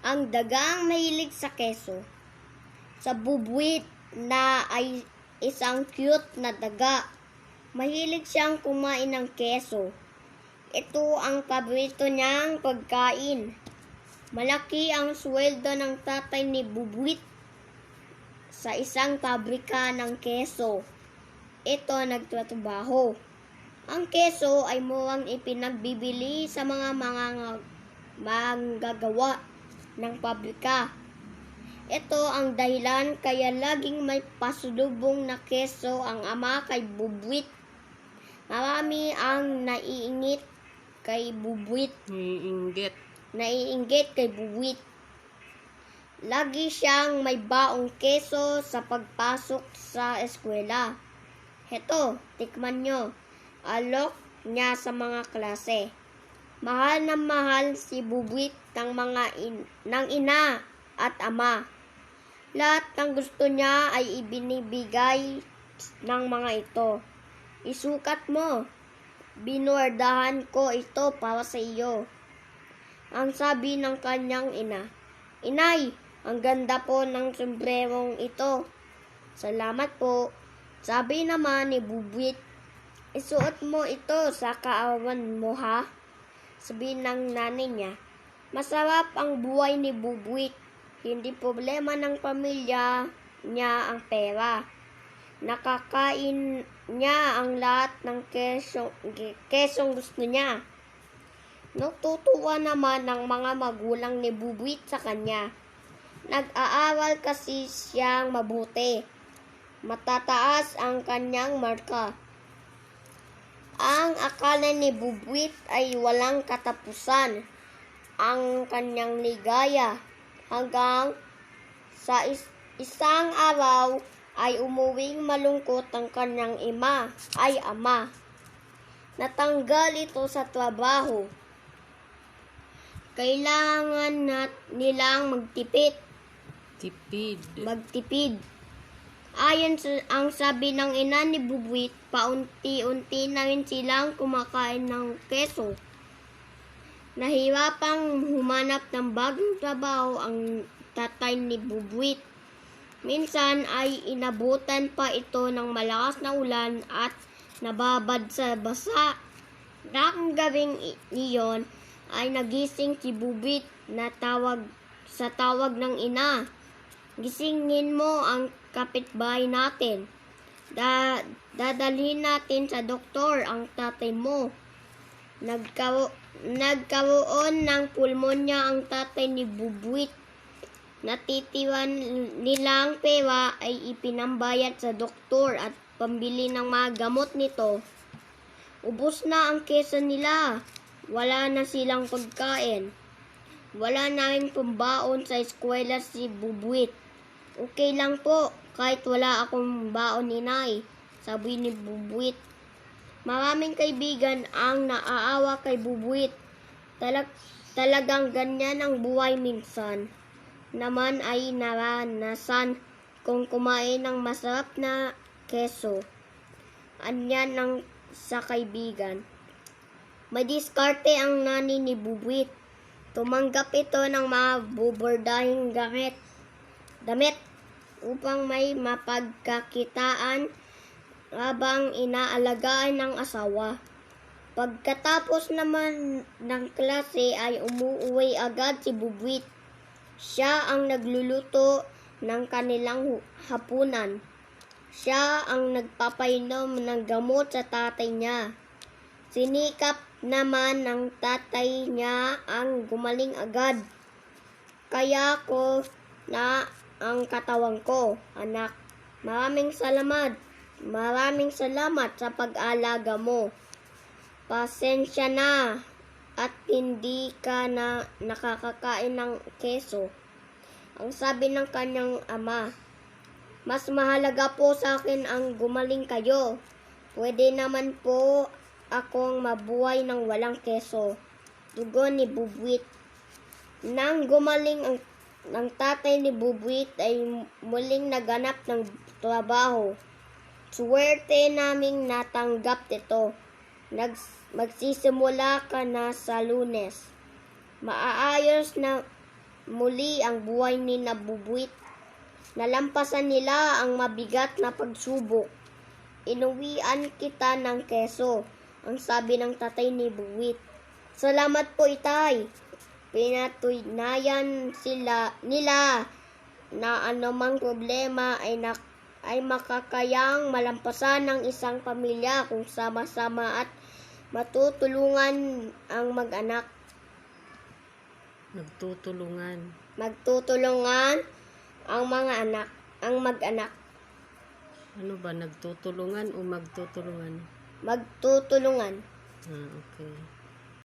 Ang dagang mahilig sa keso. Sa bubuwit na ay isang cute na daga. Mahilig siyang kumain ng keso. Ito ang paborito niyang pagkain. Malaki ang sweldo ng tatay ni Bubuwit sa isang pabrika ng keso. Ito nagtatrabaho. Ang keso ay mukhang ipinagbibili sa mga manggagawa ng pabrika. Ito ang dahilan kaya laging may pasulubong na keso ang ama kay Bubuwit. Marami ang naiinggit kay Bubuwit. Naiinggit kay Bubuwit. Lagi siyang may baong keso sa pagpasok sa eskwela. Heto, tikman nyo. Alok niya sa mga klase. Mahal na mahal si Bubuwit ng ina at ama. Lahat ng gusto niya ay ibinibigay ng mga ito. Isukat mo. Binuwardahan ko ito para sa iyo. Ang sabi ng kanyang ina. Inay, ang ganda po ng sombrerong ito. Salamat po. Sabi naman ni Bubuwit. Isuot mo ito sa kaarawan mo ha? Sabi ng nanay niya. Masarap ang buhay ni Bubuwit. Hindi problema ng pamilya niya ang pera. Nakakain niya ang lahat ng kesong gusto niya. Natutuwa naman ang mga magulang ni Bubuwit sa kanya. Nag-aaral kasi siyang mabuti. Matataas ang kanyang marka. Ang akala ni Bubuwit ay walang katapusan ang kanyang ligaya hanggang sa isang araw ay umuwing malungkot ang kanyang ama. Natanggal ito sa trabaho. Kailangan nilang magtipid. Ayon ang sabi ng ina ni Bubuwit, paunti-unti na rin silang kumakain ng keso. Nahirapang humanap ng bagong trabaho ang tatay ni Bubuwit. Minsan ay inabutan pa ito ng malakas na ulan at nababad sa basa. Nakang gabing iyon ay nagising si Bubuwit na sa tawag ng ina. Gisingin mo ang kapitbahay natin. Dadalhin natin sa doktor ang tatay mo. Nagkaroon ng pulmonya ang tatay ni Bubuwit. Natitiwan nilang pera ay ipinambayad sa doktor at pambili ng mga gamot nito. Ubos na ang keso nila. Wala na silang pagkain. Wala na rin pambaon sa eskwela si Bubuwit. Okay lang po, kahit wala akong baon inay, sabi ni Bubuwit. Maraming kaibigan ang naaawa kay Bubuwit. Talagang ganyan ang buhay minsan. Naman ay naranasan kung kumain ng masarap na keso. Anyan ang sa kaibigan. May diskarte ang nani ni Bubuwit. Tumanggap ito ng mga bubordahing damit upang may mapagkakitaan habang inaalagaan ng asawa. Pagkatapos naman ng klase ay umuwi agad si Bubuwit. Siya ang nagluluto ng kanilang hapunan. Siya ang nagpapainom ng gamot sa tatay niya. Sinikap naman ng tatay niya ang gumaling agad. Kaya ko na ang katawan ko, anak. Maraming salamat sa pag-alaga mo. Pasensya na at hindi ka na nakakakain ng keso. Ang sabi ng kanyang ama, mas mahalaga po sa akin ang gumaling kayo. Pwede naman po akong mabuhay ng walang keso. Tugon ni Bubuwit. Nang gumaling ang tatay ni Bubuwit ay muling naganap ng trabaho. Swerte naming natanggap ito. Magsisimula ka na sa Lunes. muli ang buhay ni Bubuit. Nalampasan nila ang mabigat na pagsubok. Inuwian kita ng keso, ang sabi ng tatay ni Bubuit. Salamat po, itay. Pinatunayan nila na anumang problema ay makakayang malampasan ng isang pamilya kung sama-sama at matutulungan ang mag-anak. Magtutulungan ang mag-anak. Ano ba, nagtutulungan o magtutulungan? Magtutulungan. Okay.